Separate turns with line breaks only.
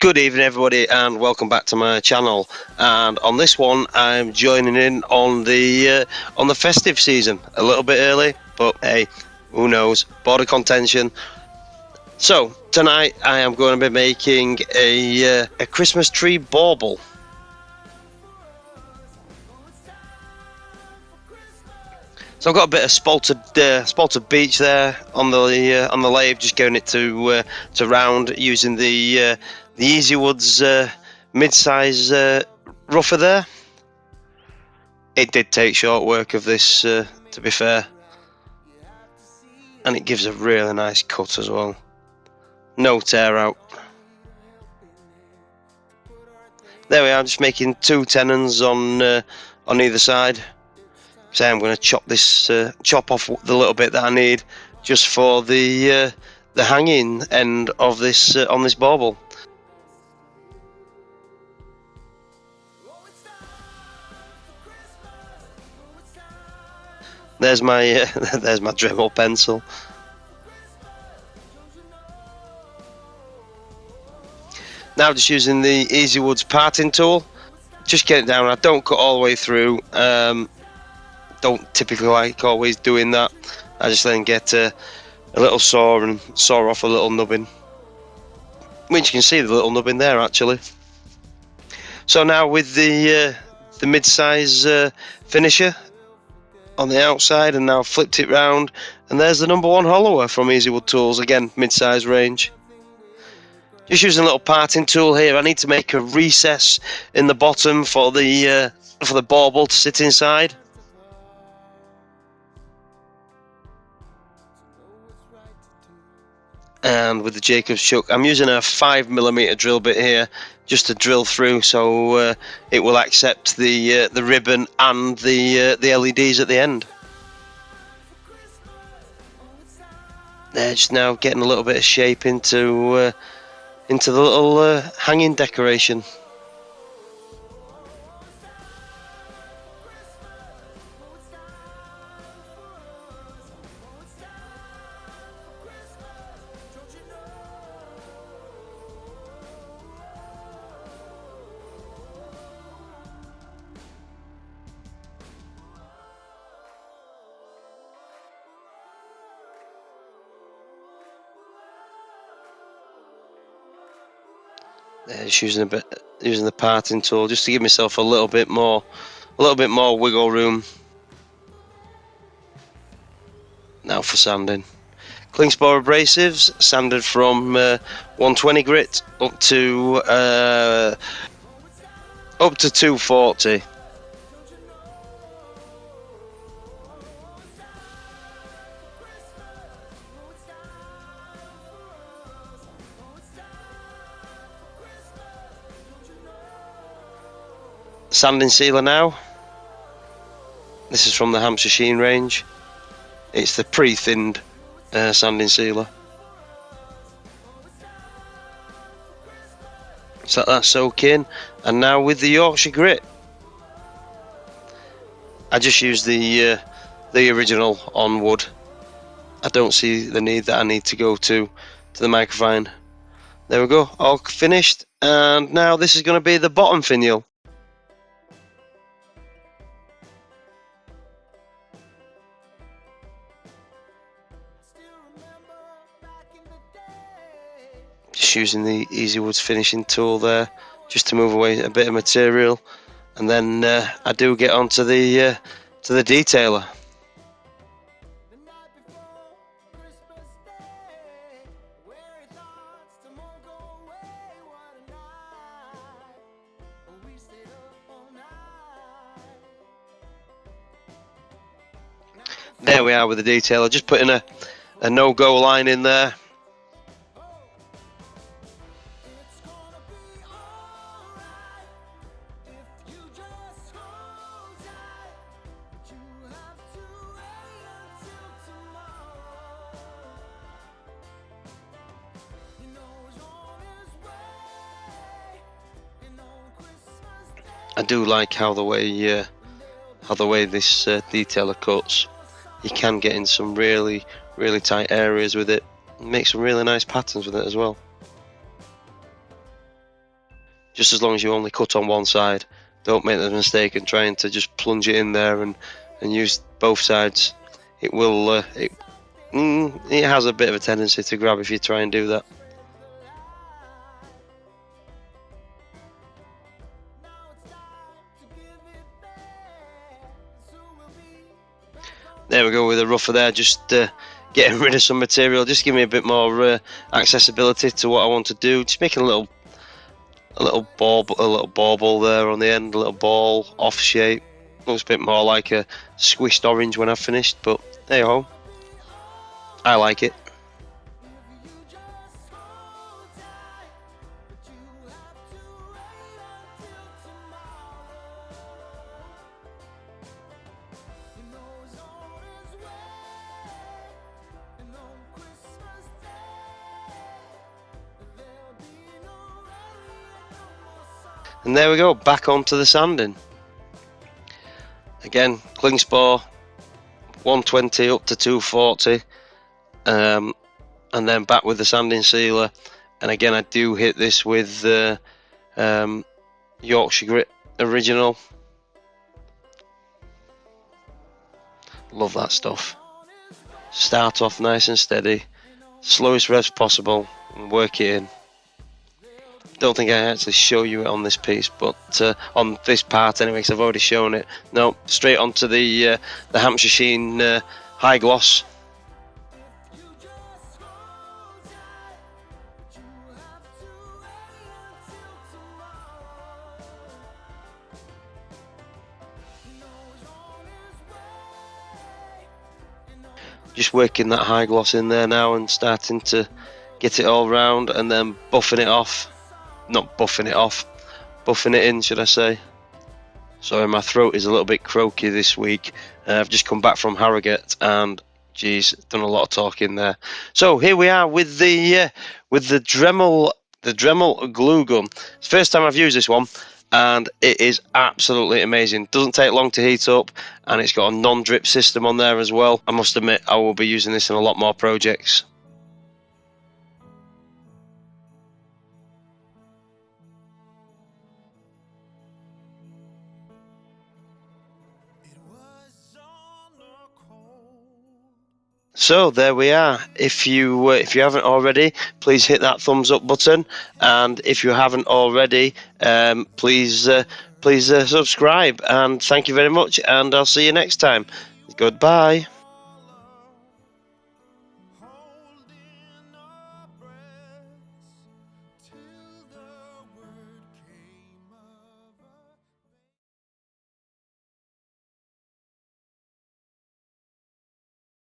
Good evening everybody and welcome back to my channel, and on this one I'm joining in on the festive season a little bit early, but hey, who knows, border contention. So tonight I am going to be making a Christmas tree bauble. So I've got a bit of spalted beech there on the lathe, just getting it to round using the Easy Woods mid-size rougher there. It did take short work of this, to be fair, and it gives a really nice cut as well. No tear out. There we are, just making two tenons on either side. So I'm going to chop off the little bit that I need just for the hanging end of this on this bauble. There's my there's my Dremel pencil. Now just using the Easy Woods parting tool, just get it down. I don't cut all the way through. Don't typically like always doing that. I just then get a little saw and saw off a little nubbin, which you can see the little nubbin there actually. So now with the mid-size finisher on the outside, and now flipped it round, and there's the #1 hollower from Easy Wood Tools, again mid-size range. Just using a little parting tool here. I need to make a recess in the bottom for the bauble to sit inside. And with the Jacob's chuck, I'm using a 5mm drill bit here just to drill through, so it will accept the ribbon and the LEDs at the end. They're just now getting a little bit of shape into the little hanging decoration. Just using the parting tool just to give myself a little bit more wiggle room. Now for sanding. Klingspor abrasives, sanded from 120 grit up to 240. Sanding sealer now. This is from the Hampshire Sheen range. It's the pre-thinned sanding sealer. So let that soak in, and now with the Yorkshire Grit, I just use the original on wood. I don't see the need that I need to go to the microphone. There we go, all finished, and now this is going to be the bottom finial. Just using the Easy Woods finishing tool there, just to move away a bit of material, and then I do get onto the detailer. There we are with the detailer, just putting a no-go line in there. I do like how the way this detailer cuts. You can get in some really tight areas with it, and make some really nice patterns with it as well. just as long as you only cut on one side. Don't make the mistake of trying to just plunge it in there and use both sides. It will it has a bit of a tendency to grab if you try and do that. There we go with the rougher there, just getting rid of some material, just give me a bit more accessibility to what I want to do. Just making a little bauble there on the end, a little ball off shape. Looks a bit more like a squished orange when I've finished, but there you go. I like it. And there we go, back onto the sanding. Again, cling spore, 120 up to 240, and then back with the sanding sealer. And again, I do hit this with the Yorkshire Grit original. Love that stuff. Start off nice and steady, slowest revs possible, and work it in. Don't think I actually show you it on this piece, but on this part anyway, because I've already shown it. No, straight onto the Hampshire Sheen high gloss. Just working that high gloss in there now and starting to get it all round, and then buffing it off. Not buffing it off, buffing it in, should I say. Sorry, my throat is a little bit croaky this week. I've just come back from Harrogate and geez, done a lot of talking there. So here we are with the Dremel Glue Gun. It's the first time I've used this one, and it is absolutely amazing. Doesn't take long to heat up, and it's got a non-drip system on there as well. I must admit, I will be using this in a lot more projects. So there we are. If you haven't already, please hit that thumbs up button, and if you haven't already, please subscribe. And thank you very much, and I'll see you next time. Goodbye.